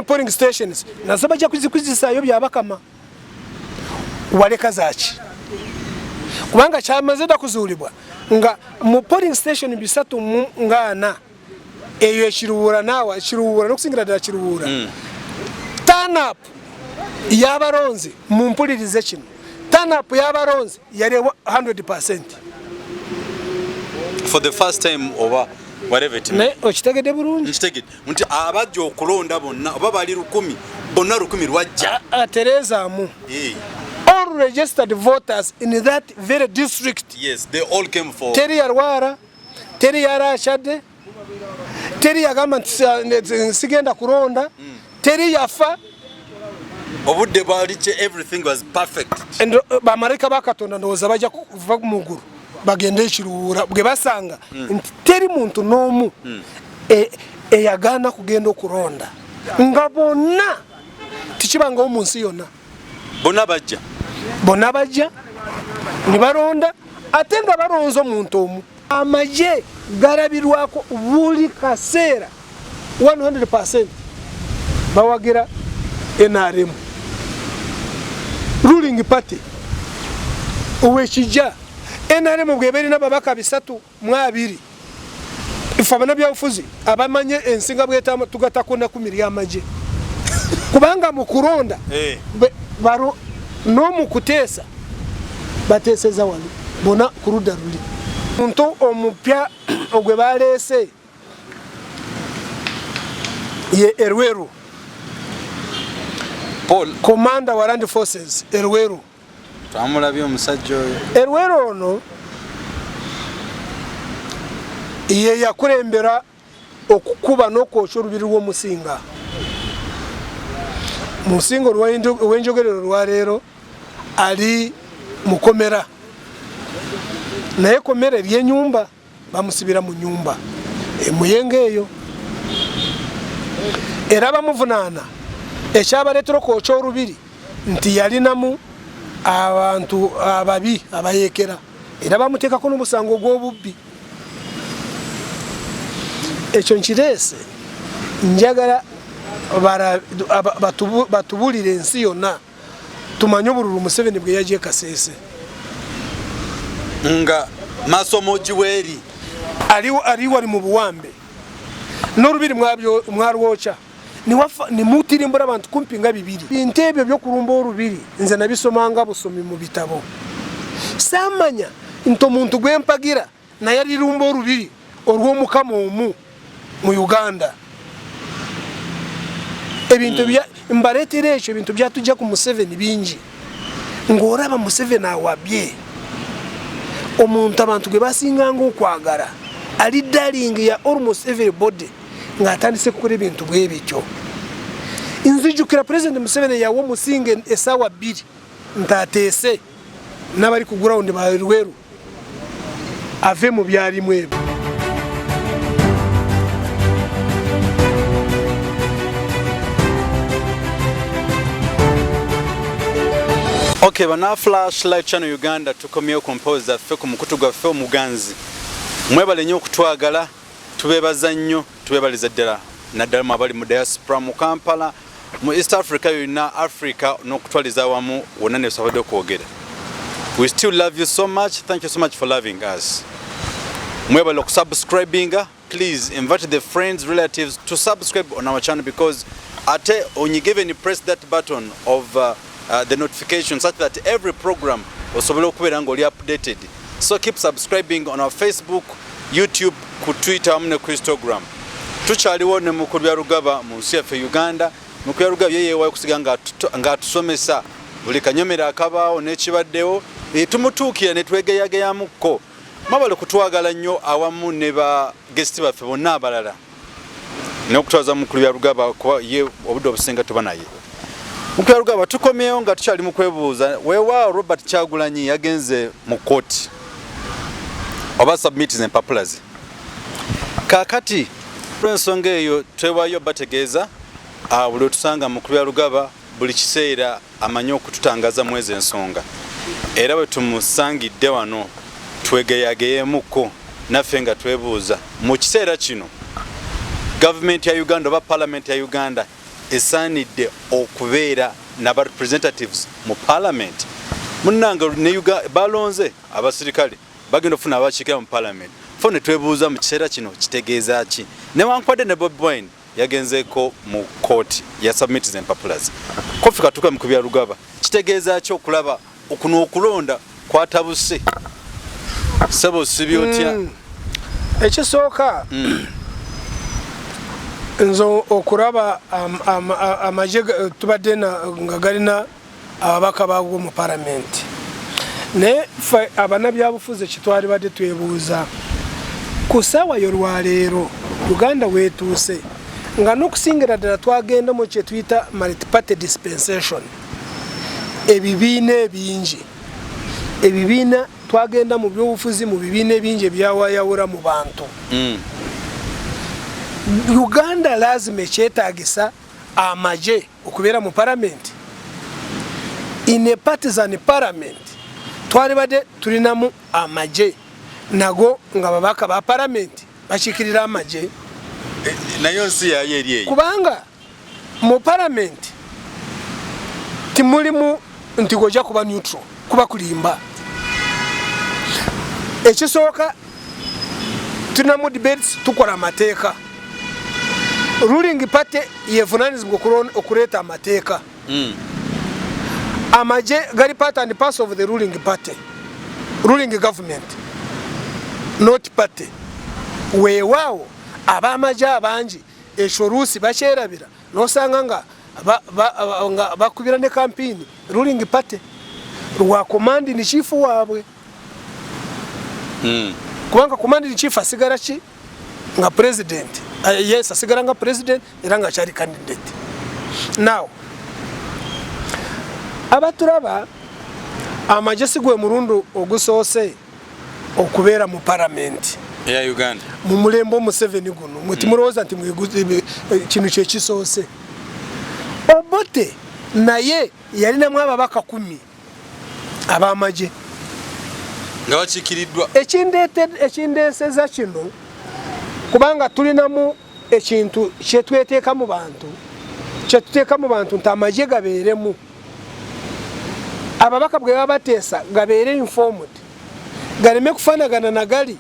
polling stations nasaba ja kuzikuzisayo byabakama waleka zaki kubanga kyamaze da kuzulibwa nga mu polling station bisatu ngana eyo ekiruwura nawa kiruwura nokusingira da kiruwura turn up yabaronze mu mpulirize kino turn up yabaronze yali 100% for the first time over whatever it ne okitegede bulungi nkitegede nti abajja okulonda bonna oba bali 10 bonna 10 lwajja Teresa mu all registered voters in that very district. Yes, they all came for Teri Yarwara, Teri Yara Shade, Teri Yagama Sigenda Kuronda, Teri Yafa. Obudde baliche everything was perfect. And Bamarika Bakatonda was Abaja Muguru, Bagende Shirura, Gebasanga, Teri Muntu Nomu, Yagana Kugendo Kuronda. Ngabona Tichibango Monsiona. Bonabaja nibaronda atenga baronzo muntu omu amaje garabirwako buli kasera 100% bawagira NRM ruling party uwekija NRM bweberi nababaka bisatu mwabiri ifabana bya ufuzi abamanye ensinga bweta tugatakona kumiriya amaje kubanga mukuronda baro no mukutesa bateseza wali bona kuruda ruli muntu omupya ogwe balese ye Erweru Paul commander wa Land Forces Erweru twamulabye omusajja oyo Erweru ono ye yakurembera okukuba nokosho rubiri wo musinga musingo rwenjogerero rwa rero ali mukomera naye komera lyenyumba bamusibira mu nyumba emuyengeyo era bamuvunana ekyabaletero ko kyo rubiri nti yalinamu abantu ababi abayekera era bamuteka ko n'obusango gw'obubbi ekyo nkirese njagala batubulire ensi yonna tumanye obululu Museveni bwe yaje Kasese nga masomoji weri ali wali mu buwambe n'orubiri mwarwocha ni mutirimbura abantu kumpinga bibiri intebyo byo kurumba orubiri nze nabisomanga busomi mu bitabo samanya into muntu gwempagira na yali rumba orubiri orwo mukama omu mu Uganda ebintu bya mbaretire ekyo ebintu byatujja ku Museveni bingi ngoraba Museveni awabye omuntu abantu gwe basinganga okwagala ali darling ya almost everybody ngatandise kukora ebintu bwebikyo inzijukira president Museveni yawo musinge esawa 2 ntatese nabali ku ground ba Rweru ave mu byali mwebo. Okay, bana Flash Live Channel Uganda tukomye composer fe ku mukutu gwa fe omuganzi mwebale nnyo kutwagala tubebaza nnyo tubebaliza ddala naddala mabali mu diaspora mu Kampala mu East Africa yonna Africa n'okutwaliza wamu wonna ne sabade okwogera. We still love you so much. Thank you so much for loving us. Mwebale okusubscribinga, please invite the friends, relatives to subscribe on our channel because when you give and press that button of the notification such that every program osobola okubeera nga oli updated. So keep subscribing on our Facebook, YouTube, ku Twitter amne ku Instagram. Tukyaliwo ne mu kulya rugaba mu nsi yaffe Uganda. Mu kulya rugaba yeye wayo kusiga nga atusomesa buli kanyomera akabaawo n'ekibaddewo tumutuukira ne twegeyageyamuko. Mabale kutwagala nnyo awamu ne ba guest baffe bonna abalala n'okutwaza mu kulya rugaba kuba ye obudde obusinga tuba naye. Mukya rugaba tukomyeyo nga tukyali mu kwebuuza weewaawo Robert Kyagulanyi yagenze mu court oba submit empapulazi kakati lw'ensonga eyo twewaayo bategeeza buli otusanga mu kulya rugaba buli kiseera amanyi okututangaza mwezi ensonga era bwe tumusangidde wano twegeyageyemuko naffe nga twebuuza mu kiseera kino gavumenti ya Uganda oba parliament ya Uganda esaanidde okubeera n'aba representatives mu parliament munnanga ne balonze abasirikale bagenda okufuna abakiikira mu parliament fo ne twebuuza mu kiseera kino kitegeeza ki newankubadde ne Bobi Wine yagenzeeko mu court ya submit empapulazi Kofi Katuuka mu kubya Lugaba kitegeeza ki okulaba okuno okulonda kwatabuse sebo sibyotya ekisooka nzo okuraba amaje tubadde nga galina ababaka baagwo mu parliament ne abanabyabufuzi kitwali badde twebuuza ku ssaawa y'olwaleero Uganda weetuuse nga n'okusingira ddala twagenda mu kye tuyita multi-party dispensation ebibiina ebingi ebibiina twagenda mu byobufuzi mu bibiina ebingi ebyawayawula mu bantu Uganda lazima ekyetaagisa amaje okubeera mu parliament in a partisan parliament twali badde tulinamu amaje nago nga babaka ba parliament bakiikirira amaje nayo nsi yayo eri eyo kubanga mu parliament timulimu nti gojja kuba neutral kuba kulimba ekisooka tulinamu debates tukola amateeka ruling party yevunaanyizibwa okuleeta amateeka amaje gali part and parcel of the ruling party ruling government not party weewaawo ab'amaje abangi ekyo oluusi bakyerabira n'osanga nga bakubira ne campaign ruling party lwa commanding chief waabwe kubanga commanding chief asigara ki nga president yes asigara nga president era nga kyali candidate now abaturaba amaje sigwe murundu ogusoose okubeera mu parliament ya Uganda mu mulembo Museveni guno muti mulowooza nti kino kyekisoose Obote naye yalinamu ababaka 10 ab'amaje nga bakiikiriddwa ekindeeseza kino kubanga tulinamu ekintu kyetweteeka mu bantu nti amaje gabeeremu ababaka bwe babateesa gabeere informed galeme kufaanagana nagali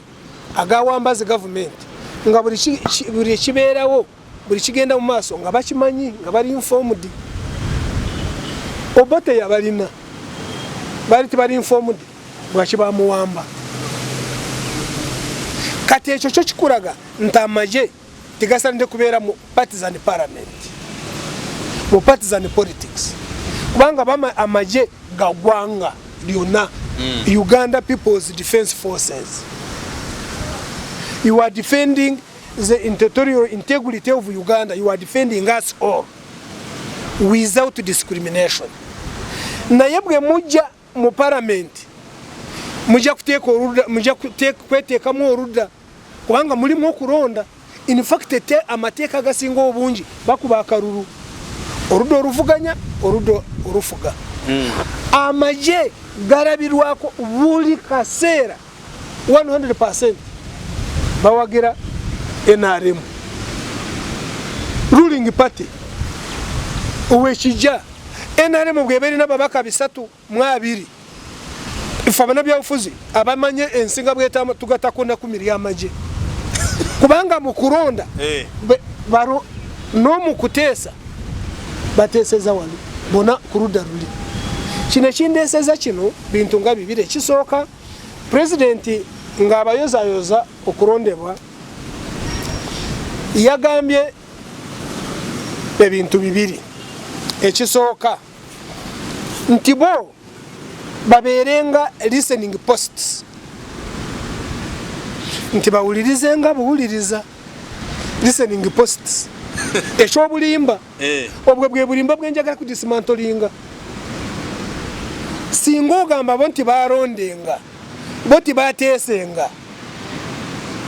agawambazi gavumenti nga buli kibeerawo buli kigenda mu maaso nga bakimanyi nga bali informed Obote yabalina bali tibali informed bwaki bamuwamba kati ekyo kyo kikulaga nti amaje tigasanidde kubeera mu partisan parliament mu partisan politics kubanga amaje gagwanga lyonna Uganda People's Defence Forces. You are defending the territorial integrity of Uganda. You are defending us all without discrimination. Naye bwe mujja mu parliament mujja kuteeka oludda mujja kweteekamu oludda kubanga mulimu okulonda. In fact amateeka agasinga obungi bakuba akalulu oludda oluvuganya oludda olufuga. Amaje garabirwako buli kaseera 100% bawagira NRM ruling party owekijja NRM bweberi n'ababaka 320 ifa banabyabufuzi abamanye ensinga bweta tugatakona kumiri amaje kubanga mukuronda baro no mukuteesa bateeseza wano bona kuruda ruli kino kindeeseza kino bintu nga bibiri ekisooka president nga abayozayoza okulondebwa yagambye ebintu bibiri ekisooka nti bo babeerenga listening posts nti bawulirizenga buwuliriza listening posts ekyobulimba obwo bwe bulimba bwenjagala ku dismantlinga singa ogamba bo nti barondenga bo tibateesenga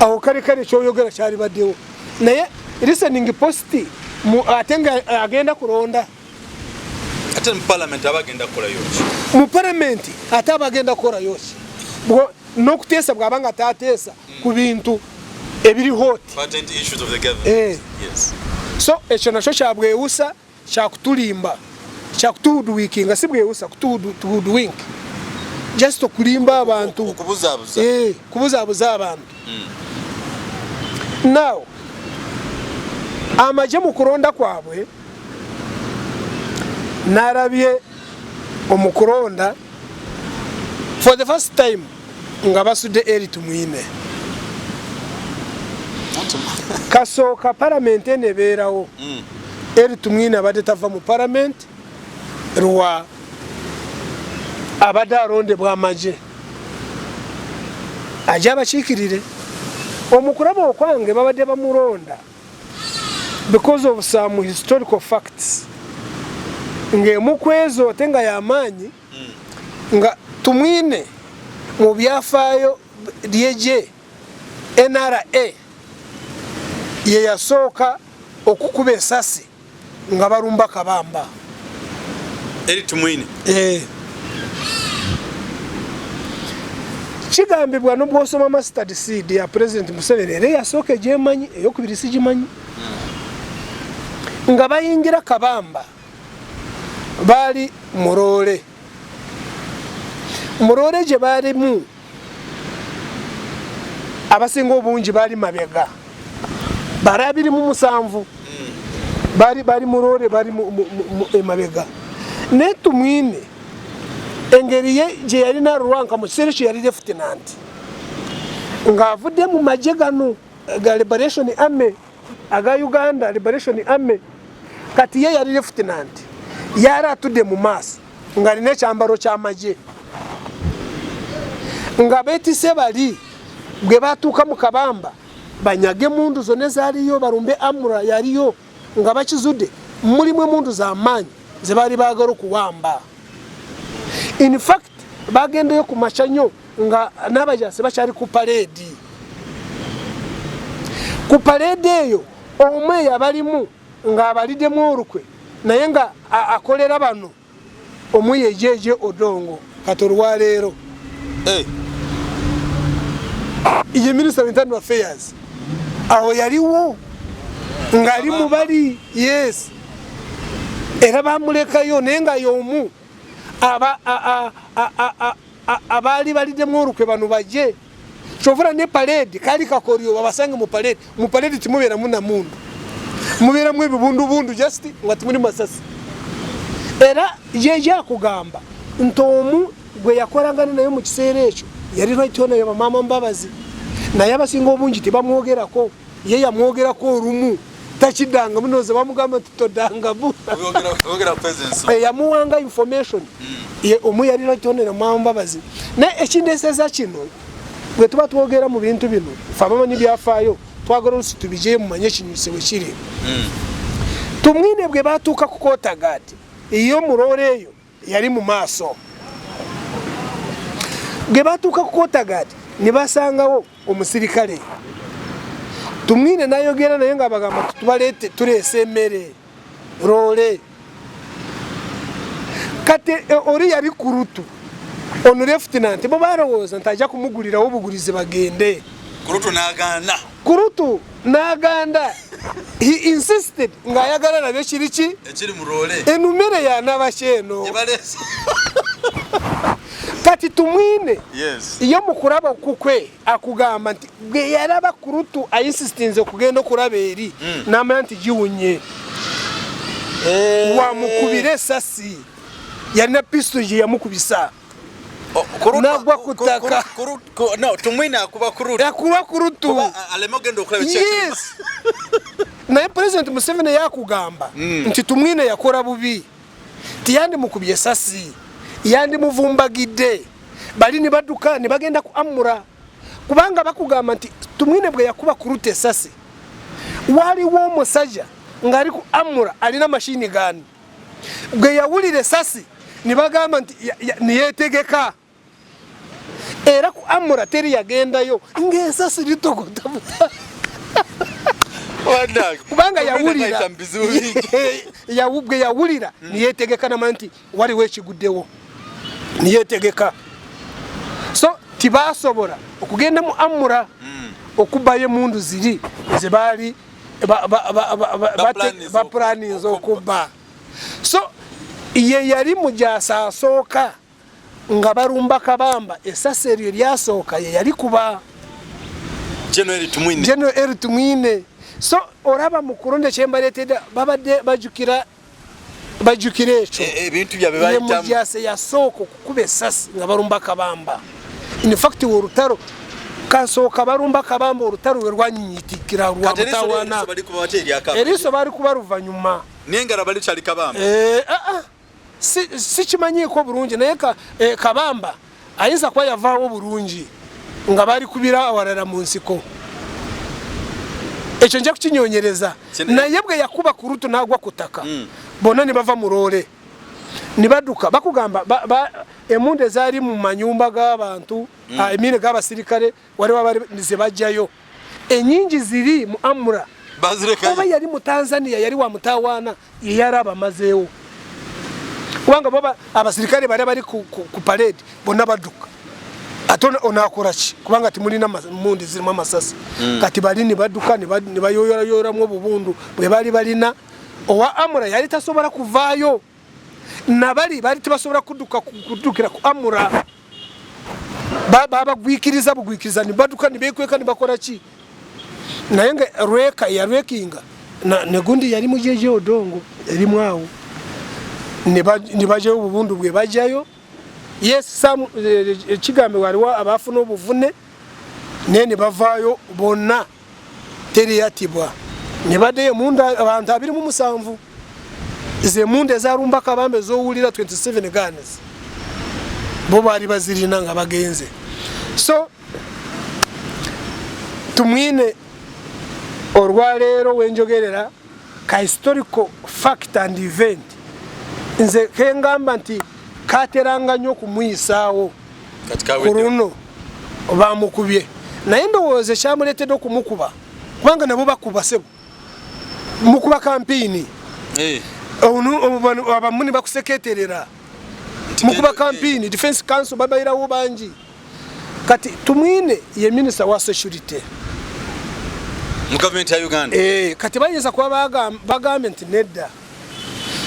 awo kale kyoyogera kyali baddewo naye listening post ate nga agenda kulonda ate mu parliament abagenda kukola yoki mu parliament ate abagenda kukola yoki n'okuteesa bw'abanga tateesa ku bintu ebiri hot patent issues of the government. Yes. So ekyo nakyo kyabwewusa kyakutulimba kyakutuudwikinga si bwewusa kutuudwink just okulimba abantu kubuzaabuza abantu now amagye mu kulonda kwabwe narabye omukulonda for the first time nga basudde eri tumwine kasooka parliament enebeerawo eri tumwine abadde tava mu parliament lwa abadde alondebwa amagye ajja abakiikirire omukulaba okwange babadde bamulonda because of some historical facts ng'emu ku ezo ate nga y'amaanyi nga tumwine mu byafaayo lyegye NRA ye yasooka okukuba esasi nga balumba Kabamba eri tumwine kigambibwa n'obwosoma mustard seed ya President Museveni era yasooka egyemanyi eyokubiri sigimanyi nga bayingira Kabamba bali Murole gye baalimu abasinga obungi bali mabega bari 27 bali Murole bali emabega ne tumwine engeri ye gye yalina Rwanka mu kiseera kye yali lieutenant ng'avudde mu magye gano ga Liberation Army aga Uganda Liberation Army kati ye yali lieutenant yari atudde mu maaso nga alina ekyambalo ky'amagye nga beetise bali bwe batuuka mu Kabamba banyage mundu zonna ezaaliyo balumbe Amura yaliyo nga bakizudde mulimu emundu z'amaanyi ze baali baagala okuwamba. In fact bagendeyo ku machanyo nga n'abajasi bakyali ku parade eyo omwe yabalimu nga abaliddemu olukwe naye nga akolera bano omuye jeje Odongo katolwa leero ye Minister of Internal Affairs aho yaliwo nga ali mu bali yes era bamulekayo naye nga y'omu abali baliddemu olukwe bano bajje kyovula ne parade kali kakoryo babasange mu parade timubeeramu na mundu mubeeramu ebibundubundu just nga timuli masasi era yeje akugamba ntomu gwe yakolangana naye mu kiseera ekyo yali right on ya mama Mbabazi naye abasinga obungi tebamwogerako ye yamwogerako olumu takidanga munoze bamugamba tutodanga bu yamuwanga information ye omu yali right on ya mama Mbabazi ne ekindeseza kino gwe tuba twogera mu bintu bino fabamanyi byafaayo twagala tubije mu manye kinyuse we kiri tumwine bwe batuuka ku Kotagati iyo Murole eyo yali mu maaso bwe batuuka ku Kotagati ne basangawo omusirikale tumwine nayogera naye nga bagamba tubalete tuleese emmere Role kate ori yali kurutu ono lieutenant bo barowooza ntajja kumugulirawo obugulizi bagende kurutu n'aganda he insisted ng'ayagala nabyo kiriki ekiri Murole enumere y'anabakyeno kati tumwine iyo mukuraba kukwe akugamba nti bwe yaraba kurutu ayinsistinze okugenda okulaba eri n'amanya nti giwunye wamukubira esasi yalina pisto gye yamukubisa nagwa kutaka no tumwine akuba kurutu alema ogenda okulaba ekyo naye President Museveni yakugamba nti tumwine yakola bubi tiyandi mukubye esasi yandi muvumbagidde bali ne badduka ne bagenda ku Amura kubanga bakugamba nti tumwine bwe yakuba kuruta esasi waliwo omusajja ng'ali ku Amura alina mashini gani bwe yawulira esasi ne bagamba nti niyeetegeka era ku Amura teri yagendayo ng'esasi litogota kubanga yawulira bwe yawulira niyeetegeka namanyi nti waliwo ekiguddewo niyeetegeka so tibasobola okugenda mu Amura okubayo emundu ziri ze baali baplaninze okubba so ye yali mujasa asoka nga barumba kabamba esasa eryo lyasoka ye yali kuba General Tumwine so oraba mukuronde chembaleteda babade bajukira echo ebintu byabe bayitamu mujase yasoko kukuba esasa nga barumba kabamba in fact urutaro kasoka barumba kabamba urutaro rwanyitikira rwa mutawana eriso bari kubaruva nyuma nengara bali chali kabamba si kimanyi ko burungi naye kabamba ayinza kwa yavaho burungi nga bari kubira awarara mu nsiko ekyo nje kukinyonyereza naye bwe yakuba ku rutu nagwa kutaka bona ni bava murore ni baduka bakugamba emunde zari mu manyumba g'abantu emine g'abasirikare wari wabari nizebajjayo enyingi ziri mu amura bazireka oba yari mu Tanzania yari wa mutawana yaraba mazeewo kubanga baba abasirikare bari ku parade bona baduka atona onakorachi kubanga timuli na mundi zirimo amasasi kati bali ni baduka ni bayoyora mu bubundu bwe bali balina owa amura yali tasobora kuvayo nabali bali tibasobora kudukira ku amura baba gwikiriza bugwikiriza ni baduka ni bekweka ni bakorachi naye rweka ya rwekinga na gundi yali mujeje odongo yali mwawo ni baje ubundu bwe bajayo yes sam kigambe waliwa abafuna obuvune nene bavayo bonna teri yatibwa ne bade munda abantu 27 ze munde zarumba kabambe zo wulira 27 guns bo bari bazirina nga bagenze so Tumwine orwalero wenjogerera ka historical fact and event nze kengamba nti kateranga nyo kumwisawo kuruno bamukubye naye ndowooza kyamulete do kumukuba kubanga nabo bakuba sebo mukuba kampini abamuni bakuseketerera mukuba kampini defense council babayirawo bangi kati Tumwine ye minister wa security mu government ya Uganda kati bayinza kuba government nedda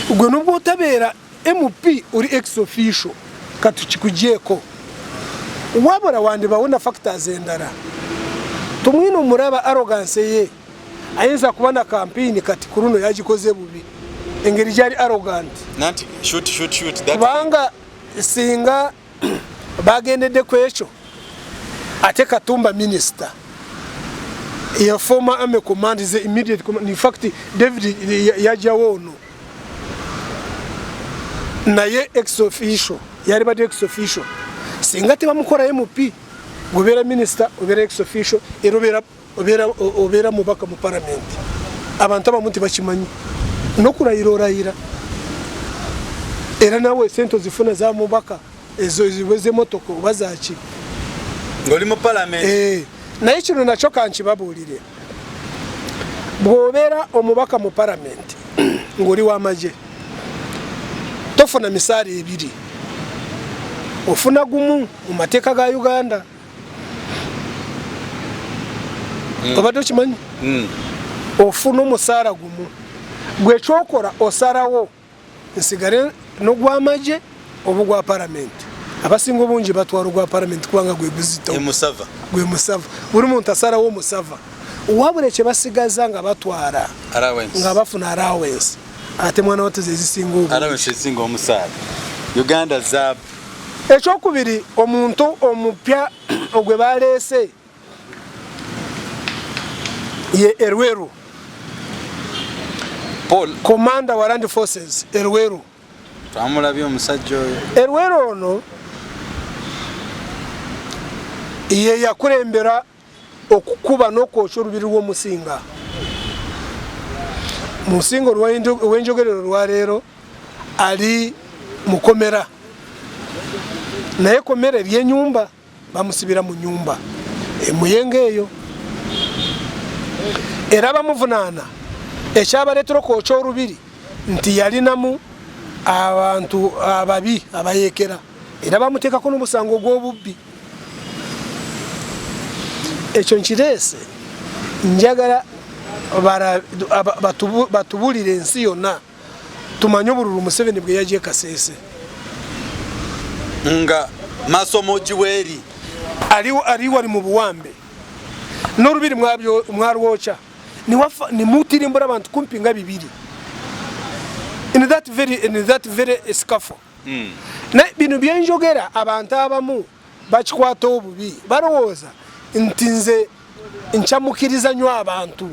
gwe nubwo otabera MP uri ex official kati kikujeko wabura wandi bawona factors endara Tumwine umuraba arrogance ye ayinza kubana campaign kati kuruno yagikoze bubi engeri jari arrogant nanti shoot that banga singa bagendede kwecho ate Katumba minister ya former army command is immediate command in fact David yajawono naye ex official yari bade ex official singa te bamukora MP gobera minister obera ex official erobera obera mubaka mu parliament abantu abamuti bakimanyi no kurayira era nawe sento zifuna za mubaka ezo ziweze motoko bazaki ngoli mu parliament naye kino nakyo kankibabulire bwobera omubaka mu parliament ngoli w'amaje tofuna misari ebiri ofuna gumu mu mateeka ga Uganda obadde okimanyi ofuna omusaara gumu gwe kyokora osarawo nsigare n'ogw'amaje oba gwa parliament abasinga obungi batwara ogwa parliament kubanga gwe guzito gwe musava buli muntu asarawo omusava wabula kye basigaza nga batwara nga bafuna allowance ate mwana wateze ezisinga obungi allowance ezisinga omusaala Uganda zab ekyokubiri omuntu omupya ogwe baleese ye Erweru Paul Commander wa Land Forces Erweru twamulabye omusajja oyo Erweru ono ye yakulembera okukuba n'okwokya olubiri lw'omusinga musingo lw'enjogerero lwa leero ali mukomera naye komera ery'enyumba bamusibira mu nyumba emuyenge eyo era bamuvunaana ekyabaleetera okwokya olubiri nti yalinamu abantu ababi abayekera era bamuteekako n'omusango ogw'obubbi ekyo nkireese njagala batubulire ensi yonna tumanye obururu Museveni bwe yagiye Kasese nga masomo jiweri ali wali mu buwambe n'orubiri mwarwocha ni mutirimbura abantu kumpinga bibiri in that very scuffle. Na bino byenjogera abantu abamu bakikwata obubi barowooza ntinze nchamukiriza nnyo abantu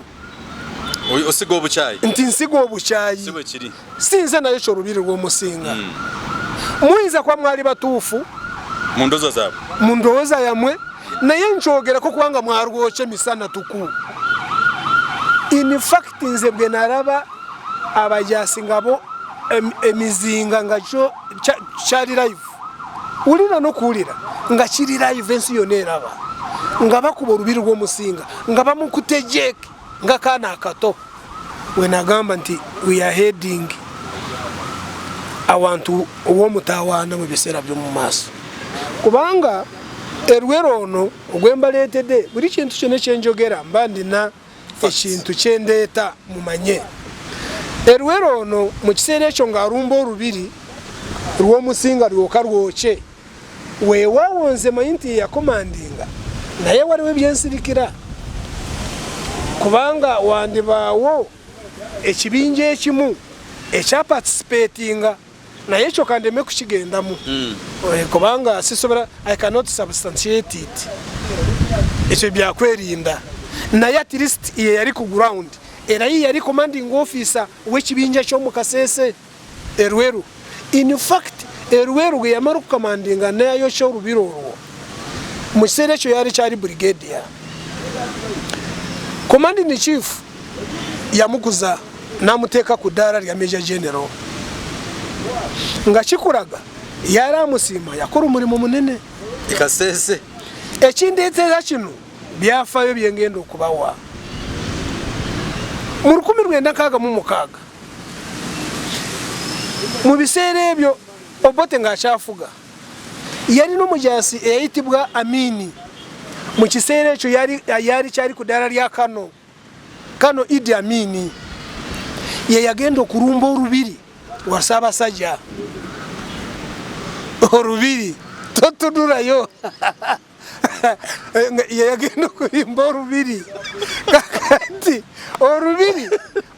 osigo obuchayi ntinsigo obuchayi siwe kiri sinze nayo chorubiri rw'omusinga muyinza kwa mwali batuufu mundoza yamwe naye nchogera ko kwanga mwarwoche misana tuku. In fact nze bwe naraba abajasi ngabo emizinga ngacho chari live ulira no kulira nga chiri live ensi yoneraba nga bakuba orubiri rw'omusinga nga bamukutejeke nga kana akato we nagamba nti we are heading awantu uwo mutawana mu bisera byo mu maso kubanga erwero ono ogwembaletede buri kintu cyone cyenjogera mbandi na ekintu cyendeta mumanye erwero ono mu kisere cyo ngarumbo rubiri ruwo musinga rwoka rwoche we wawonze mayinti ya commandinga naye wariwe byensirikira kubanga wandi bawo ekibinje ekimu echa participatinga naye cyo kandeme kukigendamu kubanga sisobera I cannot substantiate it ekyo byakwerinda naye at least iye yari ku ground era yi yari commanding officer w'ekibinja cyo mu Kasese erweru. In fact erweru ge yamaru commandinga nayo cyo rubiroro mu kisere cyo yari cyari brigadier commanding chief yamukuza namuteka ku dara lya major general nga kikuraga yaramusima yakora umurimo munene Kasese ekindeteza kino byafayo byengendo kubawa mu 1996 mu bisere ebyo Obote ngacyafuga yari no mujasi eyitibwa Amini mu kisere ekyo yari cyari ku dara lya Kano Idi Amini ye yagendo kurumba orubiri wasaba sajja orubiri totudurayo ye yagendo kurimba orubiri kakati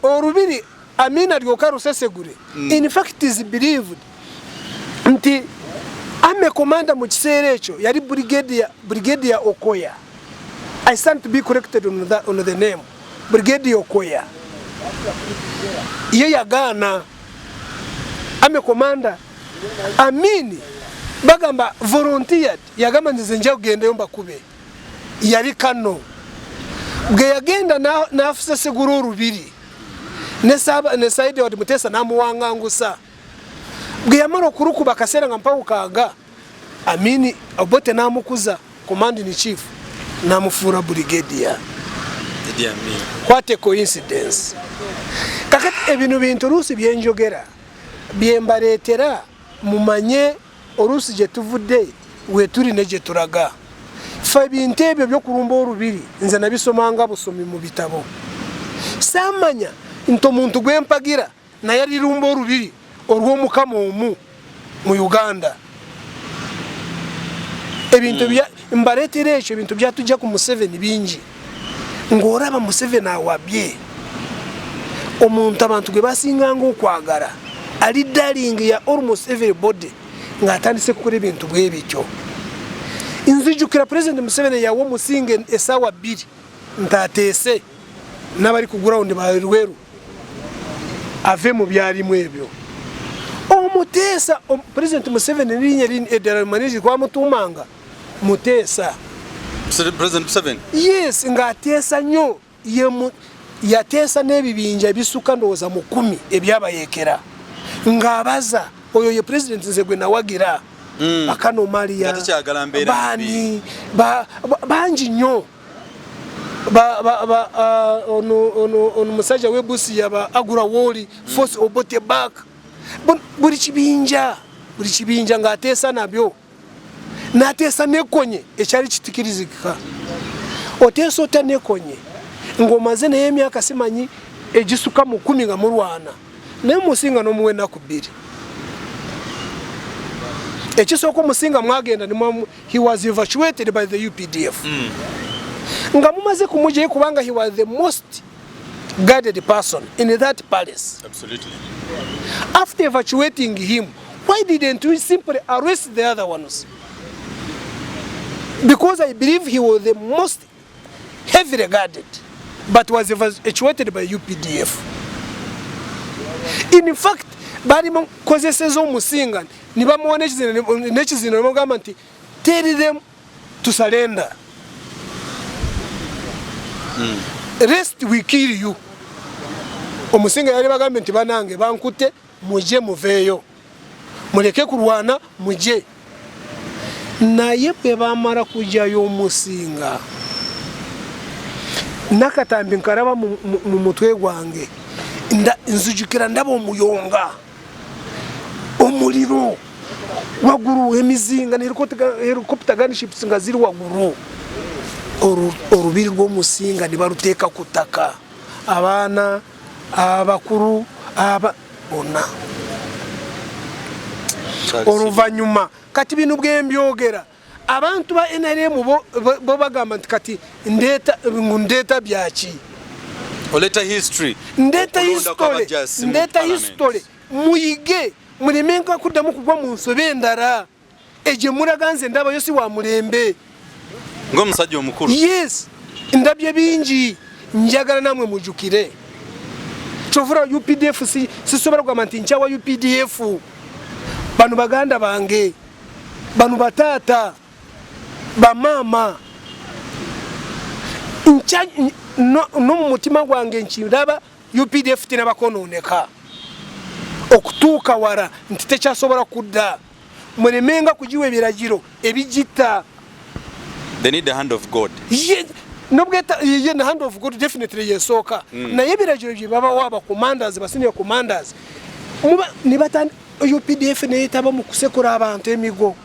orubiri Amina ryoka rusesegure. In fact is believed nti ame commander mu kisere ekyo yari brigadier Okoya. I stand to be corrected on the name Brigadier Okoya. Ye yagana ame commander Amini bagamba volunteered yagamba nzenja kugenda yomba kube yali Kano bwe yagenda na afisa seguro rubiri ne side wa Mutesa namuwangangusa bwe yamaro kurukuba kasera ngampawu kaga Amini Obote namukuza commanding chief namufura brigadier. What a coincidence. Kakati ebintu binturusi byenjogera byembaretera mumanye orusi je tuvudde we turi neje turaga fa bintu ebyo byo kurumba orubiri nze nabisomanga busomi mu bitabo samanya into muntu gwempagira na yari rumba orubiri orwo mukamo mu Uganda ebintu bya imbaretera ekyo bintu byatujja ku Museveni bingi ngoraba Museveni awabye omuntu abantu gwe basinganga okwagala ali darling ya almost everybody ngatandise kukora ibintu bwebicyo inzijukira president Museveni yawo musinge esawa 2 ntatese nabari ku ground ba Rweru ave mu byari mwebyo omutesa president Museveni linye edera maniji kwa mutumanga mutesa President Museveni yes ngatesa nyo yatesa nebibinja bisuka ndoza mu 10 ebyabayekera ngabaza oyo ye president nzegwe nawagira akano Maria bani banji nyo ono musaja webusi yaba agura woli force Obote back buri kibinja ngatesa nabyo natesa nekonye ecyari kitikirizika oteso tanekonye ngomaze ne emyaka simanyi egisuka mu 10 nga murwana ne musinga no muwena kubiri ekisoko musinga mwagenda ni he was evacuated by the UPDF nga mumaze kumuje kubanga he was the most guarded person in that palace. Absolutely. After evacuating him, why didn't we simply arrest the other ones? Because I believe he was the most heavily guarded, but was evacuated by UPDF. In fact, bari kozeseza omusinga nibamuone nekizino bagamba nti tell them to surrender. Rest we kill you. Omusinga yali bagambe nti banange bankute muje muveyo muleke kurwana muje naye bwe bamara kujayo omusinga nakatambi nkaraba mu mutwe gwange nzujukira ndabo omuyonga omuliro waguru emizinga ne helicopter gunships nga ziri waguru orubiri rw'omusinga nibaruteeka kutaka abana abakuru bona oruvanyuma kati binu bwembyogera abantu ba NRM bo bagamba nti kati ndeta byaki oleta history ndeta history muyige mulimenka kudamu kugwa mu nsobe ndara eje muraganze ndaba yosi wa mulembe ngo musajja omukuru. Yes, ndabye bingi njagala namwe mujukire chovura UPDF si sobera kwa mantincha wa UPDF banu baganda bange banu batata bamama ncha no mutima gwange nchiraba UPDF tina bakononeka okutuka wara ntite kyasobora kudda mulemenga kujiwe biragiro ebijita. They need the hand of God. Yeah, no get the hand of God definitely yesoka. Na yebiragiro baba waba commanders basiniye commanders. Muba nibatan UPDF ne yitaba mu kusekura abantu emigo.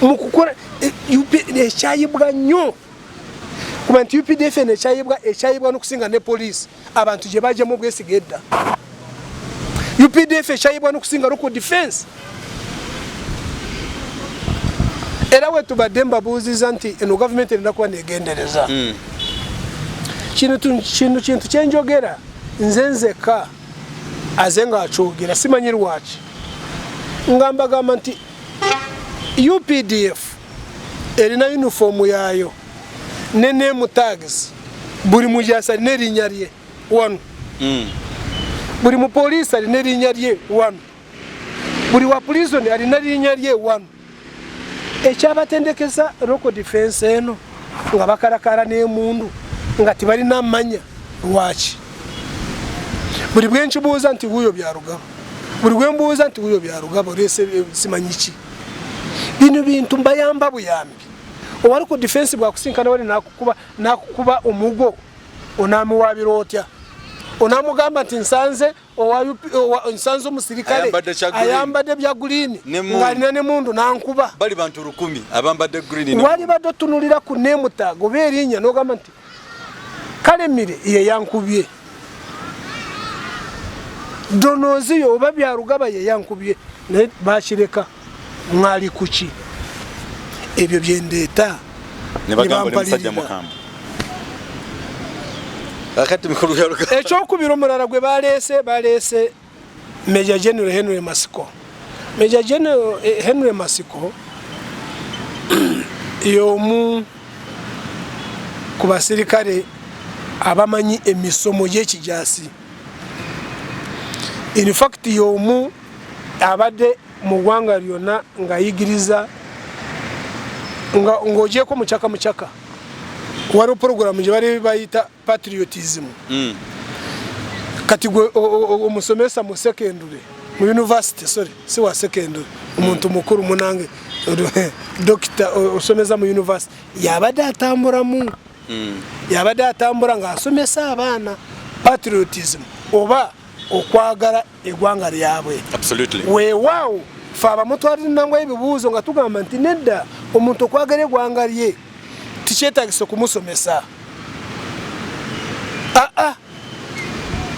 Mu kukora UPDF cyayibwa nyo. Kuba nti UPDF ne cyayibwa no kusinga ne police. Abantu je baje mu bwesigedda. UPDF cyayibwa no kusinga local defense. Era wetu bademba buziza nti eno government enda kwa negendereza kintu cyenjogera nzenzeka azenga achogira simanyiri wachi ngamba gamba nti UPDF erina uniform yayo nene mutags buri mujasa nerinyariye one buri mu police ari nerinyariye one buri wa prison ari nerinyariye one echabatendekeza local defense eno nga bakarakara ne mundu ngati bali namanya wachi buri bwenchi buza nti huyo byarugaba buri bwembuza nti huyo byarugaba rese simanyichi bino bintu mbayamba buyambi owari ko defense bwa kusinkana wali nakukuba omugo onamu wabirotya onamugamba nti nsanze nsanze omusirikale ayambade bya green ngalina ne mundu nankuba bali bantu 10 abambade green wali badotunulira ku nemutago berinya no gamba nti kalemire ye yankubye donozi yo babyarugaba ye yankubye ne bashireka mwali kuki ebyo byendeta ne bagamba musajja mukamba akati mikuru yaruka echo kubiro murara gwe balese Major General Henry Masiko. Major General Henry Masiko yomu kubasirikare abamanyi emisomo y'ekijasi. In fact yomu abade mu gwanga lyona nga yigiriza ngoje ko muchaka wari program je bari bayita patriotism kati gwe omusomesa mu secondary mu university si wa secondary umuntu mukuru munange doctor osomeza mu university yabade atambura nga asomesa abana patriotism oba okwagala egwanga lyabwe. Absolutely. Wow faba mutwari nangwa ebibuzo nga tugamba nti nedda omuntu okwagala egwanga lye tikyetaagisa kumusomesa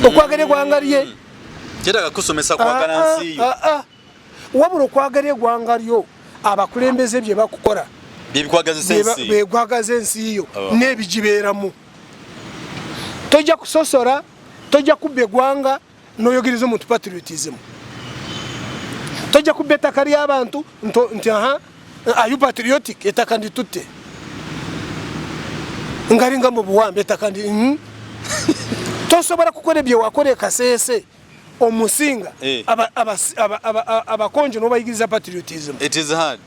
okwagala egwanga lye Kiraga kusomesa kwagala nsi yo. Wabula okwagala eggwanga lyo abakulembeze bye bakukora. Bekwagaza ensi yo n'ebigibeeramu. Tojja kusosora, tojja kubba eggwanga n'oyogeriza omuntu patriotism. Tojja kubba ettaka ly'abantu nti are you patriotic? Ettaka nditutte. Ngalinga mu buwambe ettaka ndi tosobola kukola bye wakola Kasese omusinga abakonjo n'obayigiriza patriotism. It is hard.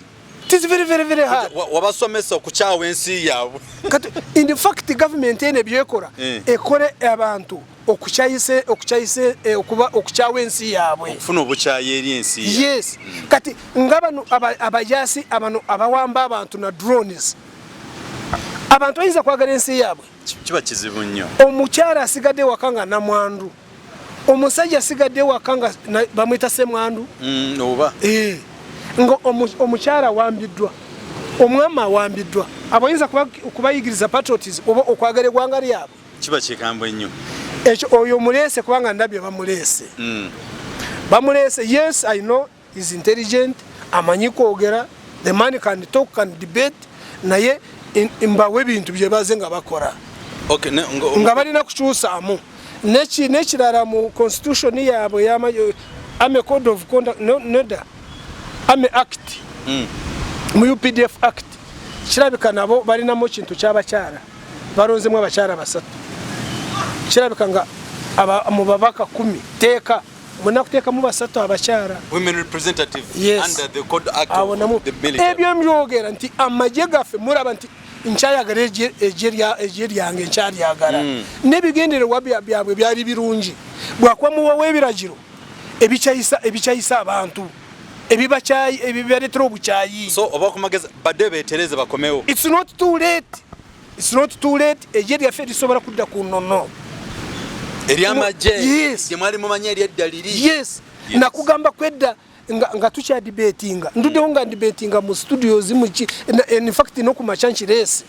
It is very, very, very hard. Wabasomesa okuchawa ensi yaabwe. In fact, the government ene byekora ekole abantu okuchayise okuchawa ensi yaabwe. Okufuna obuchayi eri ensi yaabwe. Yes. Kati ngabano abajasi abawamba abantu na drones. Abantu ayinza kwagala ensi yaabwe. Kiba kizibu nnyo. Omukyala asigadde wakanga na mwandu. Omusajja asigadde wakanga bamwita semwandu. Oba. Ngo omukyala wambiddwa, omwama wambiddwa, abayinza kubayigiriza patriotism oba okwagala eggwanga lyabwe. Kiba kikambwe nnyo. Ekyo oyo muleese kubanga ndabye bamuleese. Bamuleese, yes, I know he's intelligent, amanyi kwogera, the man can talk, can debate, naye mbawe ebintu bye baze nga bakora. Okay, nga balina kukyusaamu. Nekirala mu constitution yaabwe Ame Code of Conduct, Ame Act, mu UPDF Act, kirabika nabo balinamu kintu ky'abakyala balonzemu abakyala basatu. Kirabika nga mu babaka 10 teeka munakuteeka mu basatu abakyala. Women representative under the Code Act of the military. Ebyo mbyogera nti amagye gaffe muraba nti nkyayagala ejje lyange nkyalyagala. N'ebigendererwa byabwe byali birungi. Bwakwamuwawo ebiragiro ebikyayisa abantu. Ebibaletera obukyayi. So oba kumageza badde beetereze bakomewo. It's not too late. It's not too late. Ejje lyaffe lisobola kudda ku nnono. Eri amagye gye mwali mumanyi eri eddaliri. Yes. Nakugamba kwedda nga tukya debatinga. Nduddeho nga debatinga mu studios muki. In fact no ku machanchi race.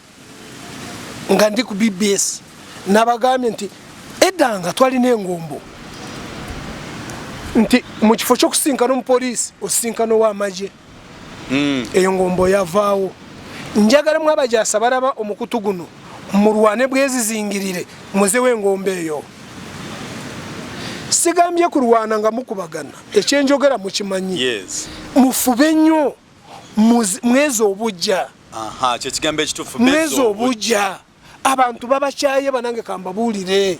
Nga ndi ku BBS. Nabagambye nti eddanga twalina engombo. Nti mu kifo ky'okusinkana omupoliisi osinkana ow'amagye. Eyo ngombo yavaawo. Njagala mu abajasa baraba omukutu guno mulwane bwezizingirire muzewe engombo eyo. Sigambye kulwana nga mukubagana ekyenjogera mukimanyi. Yes. Mufube nnyo mwezi obujja. Kyo kigambo ekituufu mwezi obujja. Abantu babakyaye banange kambabuulire.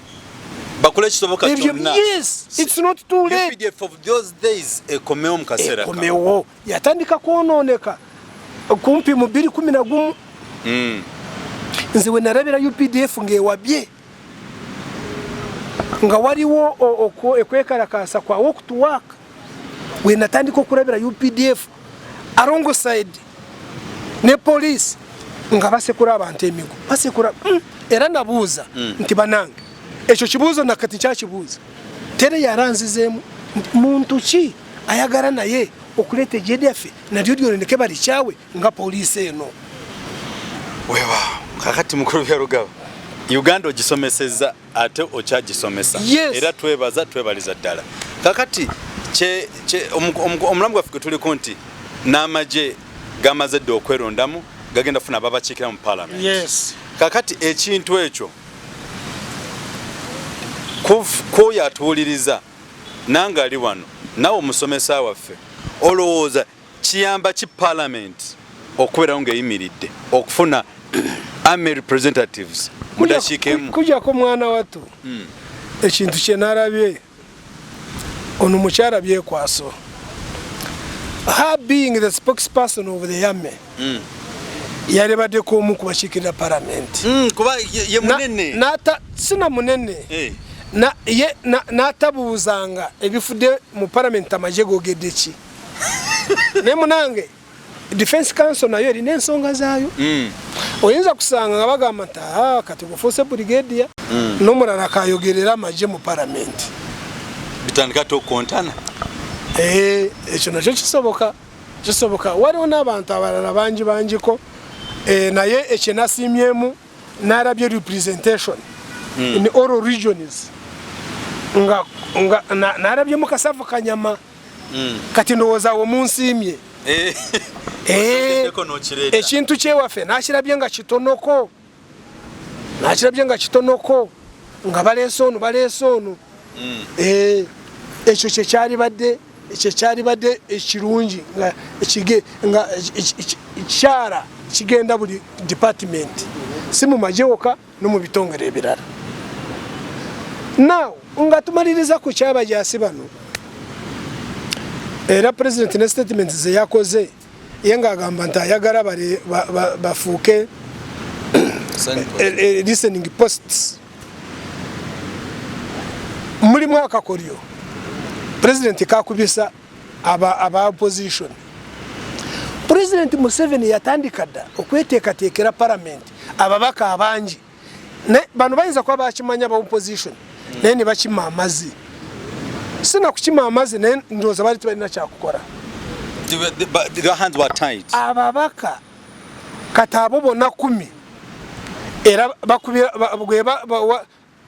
Bakule kisoboka kyonna. Yes, it's not too late. UPDF of those days ekomewo mu kaseera kano. Ekomewo yatandika kwonooneka kumpi mu 2011. Nze we narabira UPDF ng'ewabye nga waliwo ekwekalakaasa kwa walk to work. We natandika okulabira UPDF alongside ne police nga basekula abantu emigo. Basekula era nabuuza nti banange ekyo kibuuzo nakati kyakibuuza. Tere yaranzizeemu muntu ki ayagala naye okuleeta ejje lyaffe nalyo lyoneneke balikyawe nga poliisi eno. Wewa kakati mukulu bya Rugaba Uganda ogisomeseza ate okyagisomesa. Era twebaliza ddala. Kakati omulamu gwaffe tuliko nti n'amagye gamaze dde okwerondamu gagenda funa babakiikira mu parliament. Yes. Kakati ekintu ekyo koyo atuwuliriza nange ali wano nawe omusomesa waffe olowooza kiyamba ki parliament okubeerawo ng'eyimiridde okufuna army representatives mudakiikemu kujjako mwana wato ekintu kye narabye ono mukyala byekwaso her being the spokesperson of the army yalebaddeko omu kubakiikirira parliament kuba ye munene sina munene n'atabuuzanga ebifudde mu parliament amagye googedde ki ne munange defense council nayo erina ensonga zaayo. Oyinza kusanga nga bagamba nti kati gufuuse brigadier n'omulala kayogerera amagye mu parliament bitandika tokontana. Ekyo nakyo kisoboka. Waliwo n'abantu abalala bangiko naye ekyo nasiimyemu n'alabye representation in all regions. nga narabye mu kasavu kanyama kati ndowooza awo munsiimye ekintu kyewaffe nakirabye nga kitonoko nga baleese ono ekyo kyali ekirungi nga kyara kigenda buli department si mu magye wokka no mu bitongole ebirala. Now nga tumaliriza ku kyabajasi bano era president ne statement ze yakoze ye ng'agamba nti ayagala bafuuke listening posts. Mulimu akakolyo president kakubisa aba opposition. President Museveni yatandika dda okweteekateekera parliament ababaka abangi bano bayinza kuba bakimanya ba opposition naye ne bakima amazzi. Sina kukima amazzi naye ndowooza bali tebalina kyakukola. Ababaka kati abo bonna 10 era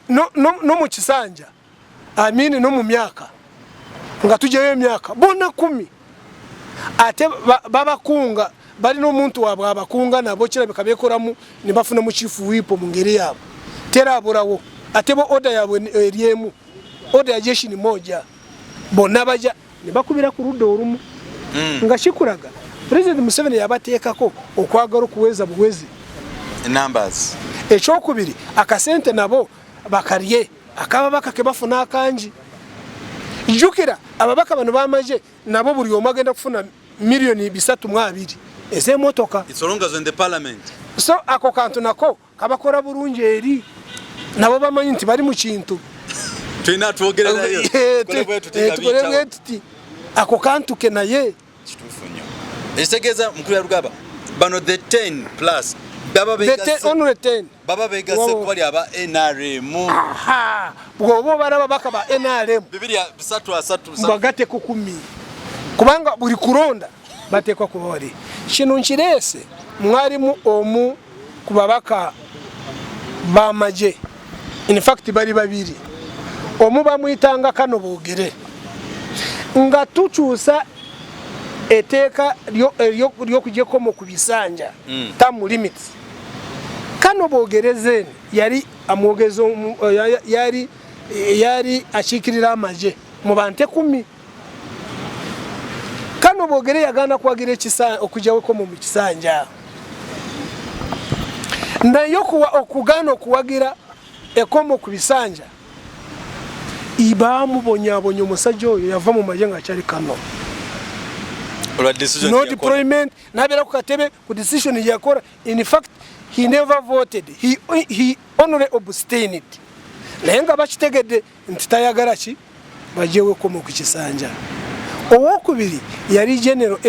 no mu kisanja amini no mu myaka nga tujeyo emyaka bonna 10 ate babakunga bali n'omuntu waabwe abakunga nabo kirabika bekoramu ne bafuna mu chief whip mu ngeri yabo teraburawo ate bo order yabwe eriemu order ya jeshi ni moja bonna baja ne bakubira ku ruddo olumu nga kikulaga President Museveni yabateekako okwagala okuweza buwezi numbers. Ekyokubiri akasente nabo bakalye akababaka ke bafuna akanji. Jukira ababaka bano bamaje nabo buli omu agenda kufuna milioni 320 ez'emmotoka. It's long as in the parliament. So ako kantu nako kabakora bulungi eri nabo bamanyi nti bali mu kintu. Tulina twogererayo. Tukolebwe tuti ako kantu ke naye kituufu nnyo. Ekitegeeza mukulu Rugaba bano the 10 plus baba begase kwali aba NRM. Aha bwobo baraba bakaba NRM Biblia 3 bagate ku 10 kubanga buli kuronda batekwa kuba wali kino nkirese mwalimu omu kubabaka bamaje in fact bali babiri omu bamuyitanga Kano Boogere nga tukyusa eteeka ly'okujjeko mu kubisanja term limits. Kano Boogere yali amwogeza yali akiikirira amaje mu bante 10. Kano Boogere yaganda kwagira ekisanja okujjaweko mu kisanja naye okugana okuwagira ekomo ku bisanja ibamubonyabonya omusajja oyo yava mu maje nga akyali Kano. No deployment nabera ku katebe ku decision yakora. In fact he never voted, he only abstained. Naye nga bakitegedde nti tayagala ki bajeweko mu kisanja. Owokubiri yali general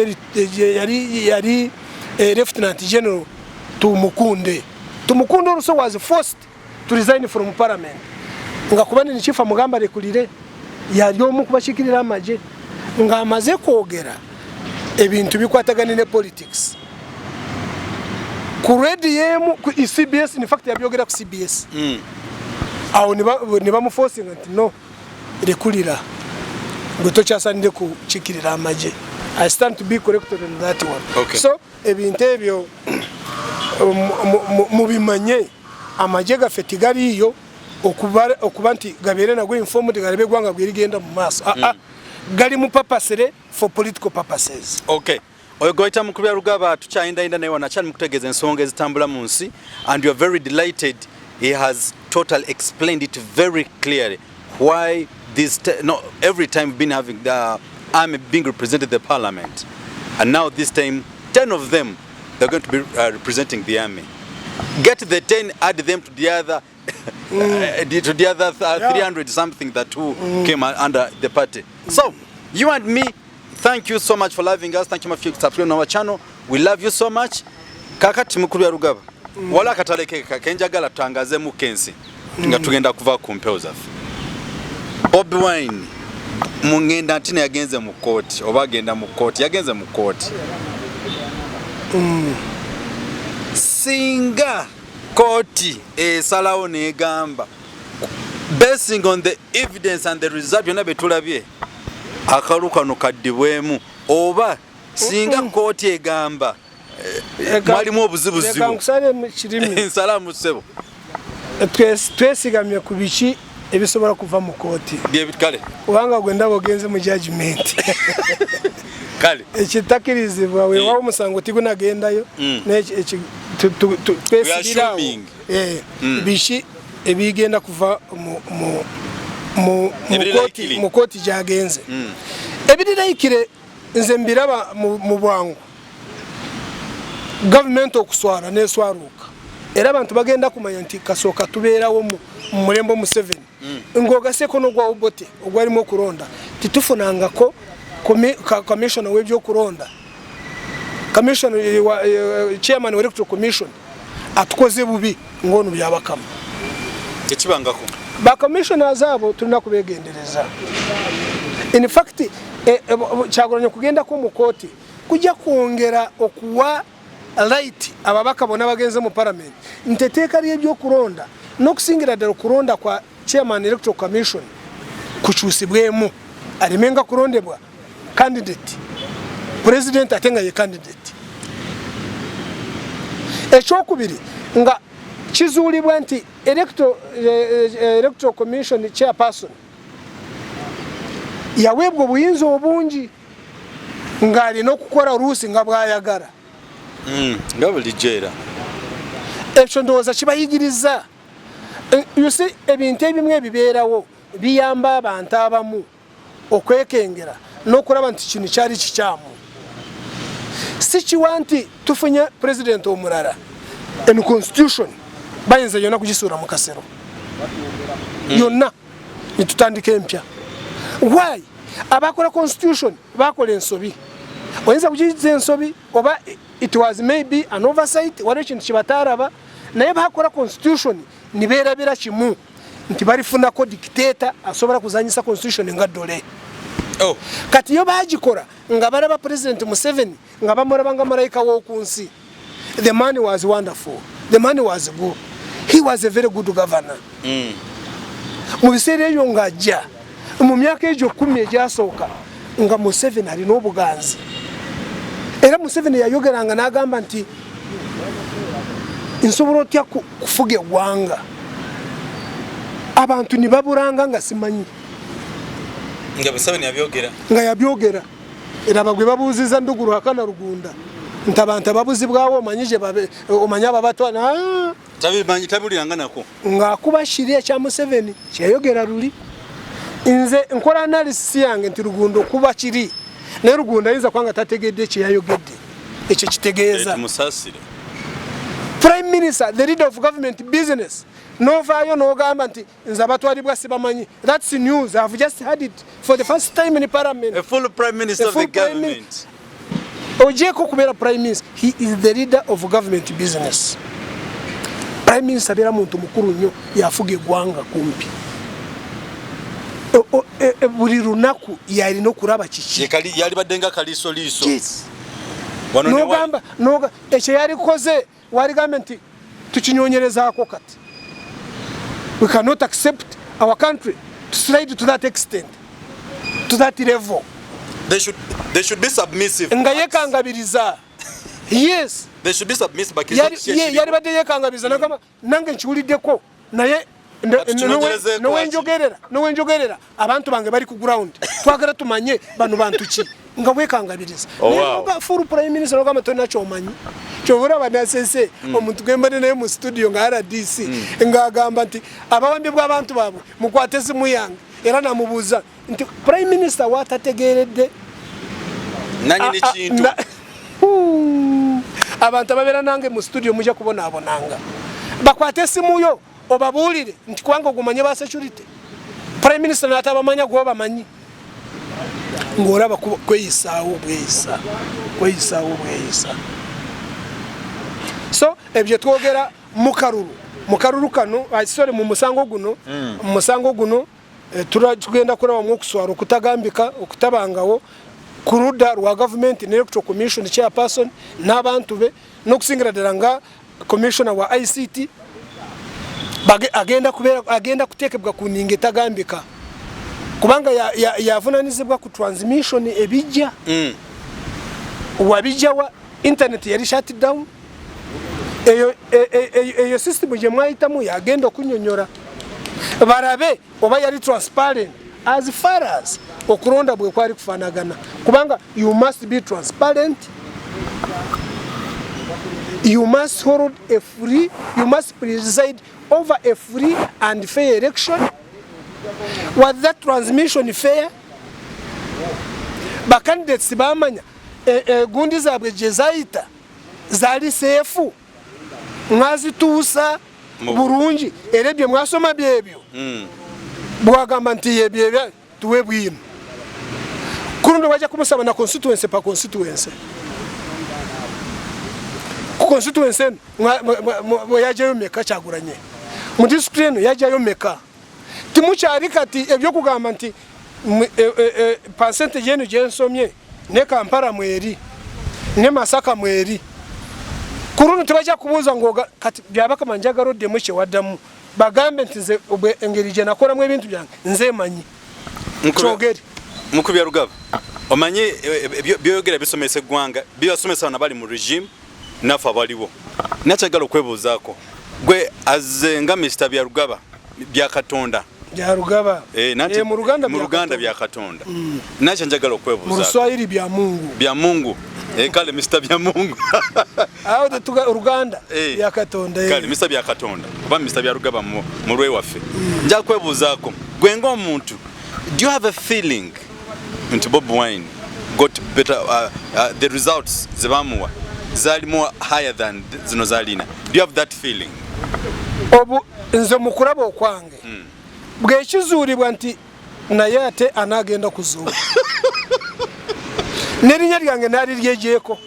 yali lieutenant general Tumukunde also was forced to resign from parliament. Nga kubani ni chief amugamba lekulire yali omu kubashikirira amaje nga amaze kwogera ebintu bikwatagana ne politics ku radio ku CBS. In fact yabyogera ku CBS aho ne bamuforcing nti no lekulira ngoto kyasanide ku chikirira amaje. I stand to be corrected on that one. Okay. So ebintu ebyo mubimanye amaje gafeti galiyo okuba nti gabeere nagwe informed galebe gwanga gwirigenda mu maaso gali mu purpose for political purposes. Okay. Oyogoita mukulu Rugaba tukyayinda naye wanakyali mukutegeeza ensonga ezitambula mu nsi, and you are very delighted. He has totally explained it very clearly why this every time we've been having the army being represented the parliament, and now this time 10 of them they're going to be representing the army. Get the 10, add them to the other 300 something that who came under the party. So you and me, thank you so much for loving us. Thank you for subscribing on our channel. We love you so much. Kakati mukulu Rugaba wala kataleke kakenjagala tutangaze mu kensi nga tugenda kuva ku mpeo zaffe. Bobi Wine mungenda ntine yagenze mu court oba agenda mu court yagenze mu court. Singa koti esalawo negamba basing on the evidence and the result byonna betulabye akalu kano kaddibwemu oba singa kooti egamba mwalimu obuzibuzibu nsalamu ssebo twesigamye ku biki ebisobola kuva mu kooti kale kubanga gwe ndaba ogenze mu judgment kale ekitakirizibwa weewawo omusango tigunagendayo twesigirawo biki ebigenda kuva mu kooti gyagenze ebiriraikire nze mbiraba mu bwangu gavumenti okuswala neswaruuka era abantu bagenda kumanya nti kasooka tubeerawo mu mulembe Museveni ng'ogaseko n'ogwa Obote ogwalimu okulonda titufunangako commissioner w'ebyokulonda chairman wa electoral commission atukoze bubi ng'ono byabakamu ekibangako ba commissioners abo tulina kubegendereza. In fact kyagolanya kugendako mu kooti kujja kwongera okuwa right ababaka bonna bagenze mu parliament nteteeka ly'ebyokulonda n'okusingira ddala okulonda kwa chairman electoral commission kukyusibwemu alimenga kulondebwa candidate president ate nga ye candidate. Ekyokubiri nga kizuulibwa nti electoral commission chairperson yaweebwa obuyinza obungi ng'alina okukola oluusi nga bw'ayagala nga bulijjo era ekyo ndowooza kibayigiriza. Ebintu ebimu ebibeerawo biyamba abantu abamu okwekengera n'okulaba nti kino kyali kikyamu. Si kiwa nti tufunye president omulala en constitution bayinza yonna kugisuula mu kasero yonna nitutandika empya. Why? Abakola constitution bakola ensobi, oyinza kugiyiza ensobi oba it was maybe an oversight waliwo ekintu kibataaraba naye bakola constitution nibeerabira kimu nti balifunako dictator asobola kuzanyisa constitution nga ddole. Kati yo bagikola nga balaba president Museveni nga bamulaba nga malayika w'oku nsi. The man was wonderful, the man was good, he was a very good governor. Mu biseera ebyo ng'ajja mu myaka egyo 10 egyasooka nga Museveni alina obuganzi era Museveni yayogeranga n'agamba nti nsobola otya kufuga eggwanga abantu ne baburanga nga simanyi nga Museveni yabyogera era bagwe babuuziza Nduguru Hakana Rugunda nti abantu ababuzibwawo omanye ababatwana tabuliranga nako ng'akuba kiri ekya Museveni kyayogera luli. Nze nkola analysis yange nti Rugunda okuba kiri naye Rugunda ayinza kwanga tategedde kyeyayogedde ekyo kitegeeza Prime Minister, the leader of government business novaayo n'ogamba nti nze abatwalibwa sibamanyi. That's news. I've just had it for the first time in parliament. A full prime minister of the government. Ojeeko kubeera prime minister, he is the leader of government business. Prime minister abeera muntu mukulu nnyo yafuga eggwanga kumpi. Buli lunaku yalina okulaba kiki yalibaddenga kaliisoliiso n'ogamba ekyo yalikoze waligamba nti tukinyonyerezaako kati. We cannot accept our country to slide to that extent, to that level. They should be submissive. Nga yekangabiriza. Yes. They should be submissive. Yali badde yekangabiriza nagamba nange nkiwuliddeko naye nowenjogerera abantu bange bali ku ground twagala tumanye bano bantu ki nga wekangabiriza. Full prime minister nogamba tolina kyomanyi kyobula banasese omuntu gwembadde naye mu studio nga RDC ng'agamba nti abawambi bw'abantu baabwe mukwate esimu yange era namubuuza nti prime minister watategeeredde nanyini kintu abantu ababeera nange mu studio mujja kubonaabonanga bakwate esimu yo obabuulire nti kubanga ogumanye ba security prime minister n'atabamanya gwe bamanyi ng'olaba kweyisaawo bweyisa. So ebyo twogera mu kalulu kano sorry mu musango guno tugenda kulaba mu okuswala okutagambika okutabangawo ku ludda lwa government ne electoral commission chairperson n'abantu be n'okusingira ddala nga commissioner wa ICT agenda kutekebwa ku ninga etagambika kubanga yavunanizibwa ku transmission ebijja wabijjawa internet yali shut down eyo system gye mwayitamu yagenda okunyonyora barabe oba yali transparent as far as okuronda bwe kwali kufanagana kubanga you must be transparent, you must hold a free, you must preside over a free and fair election. Was that transmission fair? Ba candidates bamanya gundi zabwe jezaita zali sefu mwazituusa burungi erebye mwasoma byebyo bwagamba nti yebyebya tuwe bwino kurundo baje kumusaba na constituency pa constituency ku constituency yaje yomeka cyaguranye mu district yaje yomeka timucyari kati ebyo kugamba nti percentage yenu jensomye ne Kampala mweri ne Masaka mweri kurundo tubaje kubuza ngo kati byabaka manjaga rode muke wadamu bagambe nti ze engeri nakora mu ebintu byange nze manyi mukogeri mukubya rugaba omanye byogera bisomese gwanga byasomesa na bali mu regime nafa baliwo nachagalo kwebuzaako gwe azenga Mr. Byarugaba bya Katonda Byarugaba mu Ruganda bya Katonda nachanjagalo kwebuzaako mu Ruswahili bya Mungu kale Mr. bya Mungu aho tuga Ruganda bya Katonda kale Mr. bya Katonda kuba Mr. Byarugaba mu rwe waffe nja kwebuzaako gwe ngo omuntu do you have a feeling into Bob Wine got better the results zibamuwa zali more higher than zino zalina? Do you have that feeling? Obu nze mukuraba okwange bwe kizulibwa nti naye ate anagenda kuzuula nerinya lyange nali lyejeko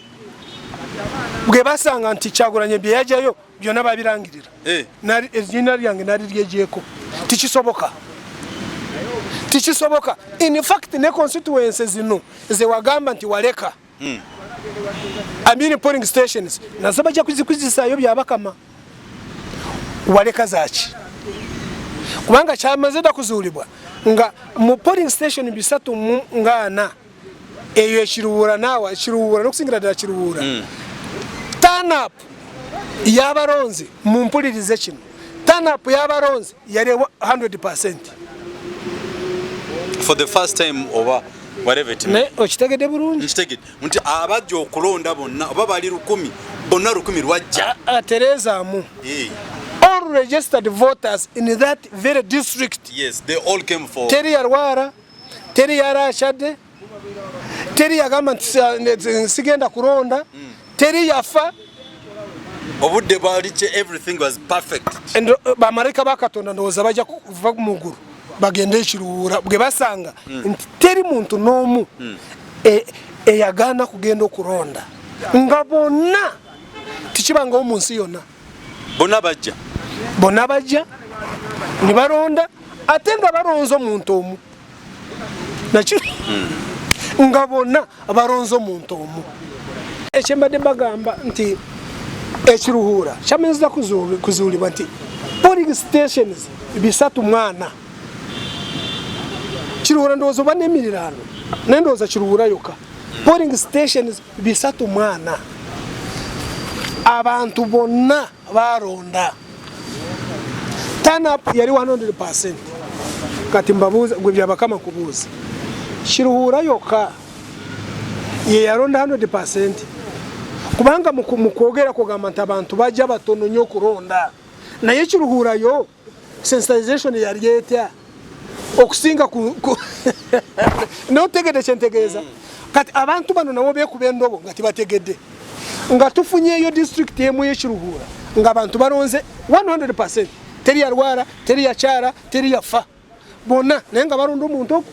bwe basanga nti Kyagulanyi bye yajayo byonna babirangirira nali erinnya lyange nali lyejeko tikisoboka in fact ne constituencies zino ze wagamba nti waleka polling stations nasaba ja kuzikuzisayo byabakama waleka zaki kubanga kyamaze da kuzulibwa nga mu polling station bisatu ngana eyo ekiruwura nawa kiruwura nokusingira da kiruwura turn up yabaronzi mu mpulirize kino turn up yabaronzi yali 100% for the first time over whatever it ne okitegede bulungi nkitegede nti abajja okulonda bonna oba bali 10 bonna 10 lwajja Teresa mu all registered voters in that very district. Yes, they all came for Teri Yarwara, Teri Yarashade, Teri Yagama Sigenda Kuronda, Teri Yafa. Obudde baliche everything was perfect. And Bamarika Bakatonda noza baja kuva muguru bagende kirura bwe basanga teri muntu nomu yagana kugenda okuronda ngabona tikibanga omunsi yonna bona bajja ni baronda ate nga baronzo omuntu omu nakyo ngabona baronzo omuntu omu ekyembadde bagamba nti ekiruhura kyamenza kuzuulibwa nti polling stations bisatu mwana kiruhura ndowooza oba n'emirirano nendowooza kiruhura yokka polling stations bisatu mwana abantu bonna baronda turn up yali 100%. Kati mbabuuza gwe byabakama kubuuza kiruhura yokka ye yaronda 100%. Kubanga mu kwogera kugamba nti abantu bajja batono nnyo okuronda naye kiruhura yo sensitization yali etya okusinga notegede kyentegeeza kati abantu bano nabo beekuba endobo nga tibategedde nga tufunyeeyo district emu y'ekiruhura nga abantu baronze 100%. Teri yarwara, teri yakyala, teri yafa bonna naye nga baronda omuntu ogwo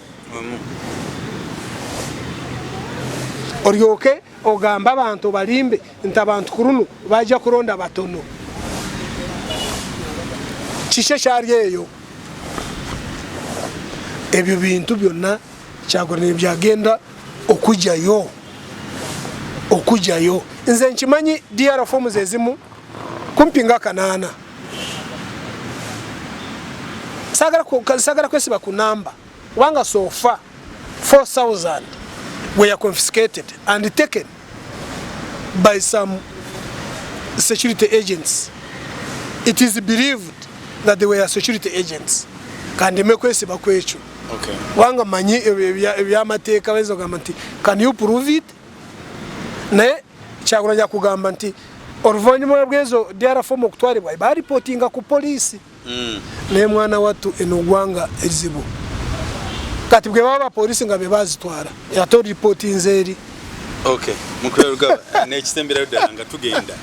olyoke ogamba abantu balimbe nti abantu kurunu bajja kuronda batono kishe kyali eyo ebyo bintu byonna Kyagulanyi byagenda okujjayo nze nkimanyi DR forms ezimu kumpi nga 8 sagara kwesiba ku number wanga so far 4,000 were confiscated and taken by some security agents. It is believed that they were security agents. Kandi mekwesiba kwecho. Okay. Wanga manyi ebyamateka wenzo gamba nti can you prove it? Ne cyaguranya kugamba nti oruvanyuma bwezo diara form okutwalibwa ba reportinga ku police. Ne mwana watu enogwanga ezibu. Kati bwe baba police ngabe bazitwara. Yato reporting zeri. Okay. Mukwerugaba nekisembera yodanga tugenda.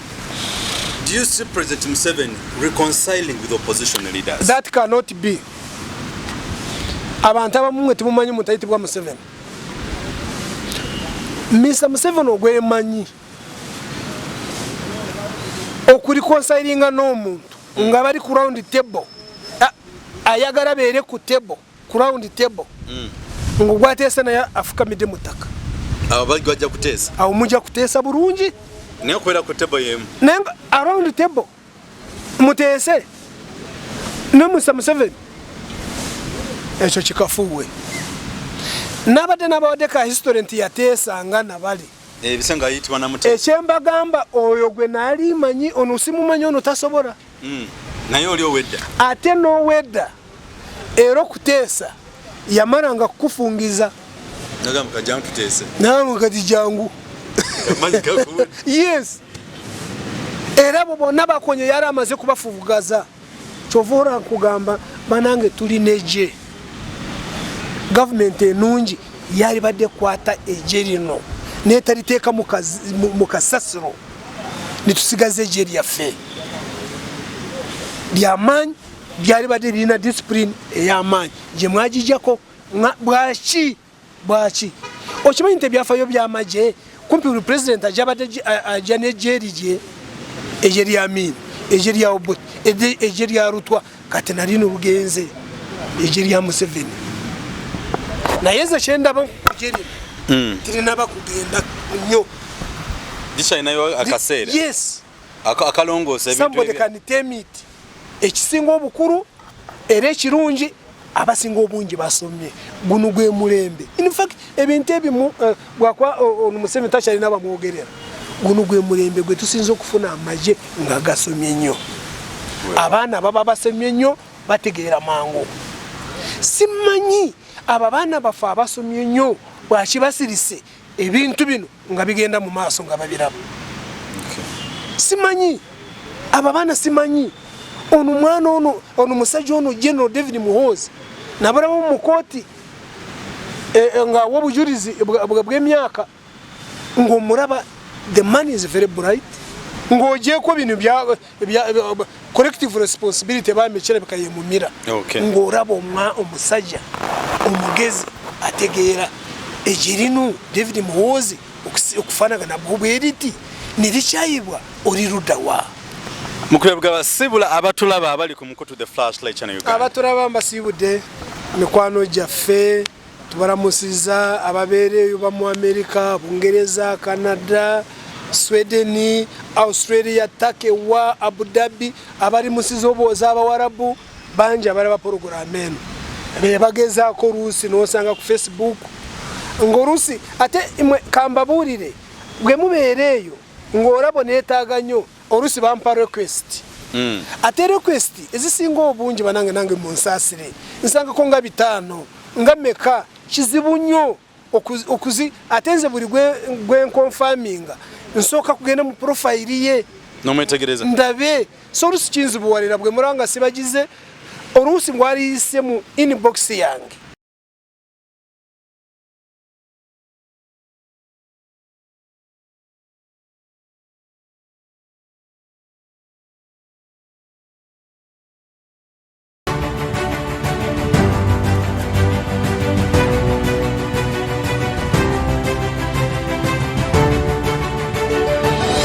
Do you see President Museveni reconciling with opposition leaders? That cannot be. Abantu abamwe tumumanyi mutayiti bwa Museveni. Mr. Museveni ogwe manyi okuri reconcilinga n'omuntu nga bari ku round table ayagara bere ku table ku round table ngo gwatesa na afukamide mutaka abo bari bajya kutesa aho mujya kutesa burungi niyo kwera ku table yemu nenga around table mutese no Mr. Museveni echo chikafuwe nabade nabade ka historian yatesa ngana bali bisanga yitwa na mutese echemba gamba oyo gwe nali manyi onusimu manyi ono tasobora nayo oli owedda ate no wedda ero kutesa yamaranga kufungiza nagamba kajangu tutese nangu kati jangu amanyika ku yes era bo nabakonye yari amaze kubafuvugaza chovora kugamba banange tuli neje government enungi yari badde kwata ejerino netariteka mukasasiro nitusigaze ejeri yafe lyamanyi byari badde bina discipline eyamanyi je mwajijako bwachi okimanyi nte byafayo byamaje kumpi president ajabade ajane jeri ejeri yamin ejeri ya obot ejeri ya rutwa kati narino rugenze ejeri ya Museveni na yeza chenda ba kujeri tirina bakugenda nyo disha inayo akasera yes akalongose ebintu somebody can tame it ekisingo obukuru ere kirungi abasingo obungi basomye guno gwe mulembe in fact ebintu ebimu gwakwa Museveni tachali nabamwogerera guno gwe mulembe gwe tusinzo kufuna amaje nga gasomye nyo abana baba basomye nyo bategeera mangu simanyi ababana bafa abasomye nyo bwakibasirise ebintu bino nga bigenda mu maaso nga babiraba simanyi ababana simanyi ono mwana ono musajja ono General David Muhoozi nabara mu koti nga wobujurizi bw'emyaka ngo muraba the man is very bright ngo je ko binu bya collective responsibility ba mekere bikayemumira ngo rabo omusajja omugezi ategeera ejirinu David Muhoozi okufanaga na bwobweriti nirichayibwa orirudawa mukwebwa basibula abatulaba abali ku mukutu the flashlight channel Uganda abatulaba mbasibude mikwano jaffe tubaramusiza ababereyo ba mu America Bungereza Canada Sweden Australia Takewa Abu Dhabi abari musizo boza abawarabu banje abari ba programen bageza ko Rusi no sanga ku Facebook ngo Rusi ate imwe kambaburire bwe mubereyo ngo orabone taganyo Orusi bampa request ate request ezisingo obungi banange nange munsasire nsanga ko nga bitano ngameka kizibunyo okuzi atenze buri gwe confirming nsoka kugenda mu profile ye no metegereza ndabe so Orusi kinzibuwarira bwe muranga sibagize Orusi ngwari ise mu inbox yange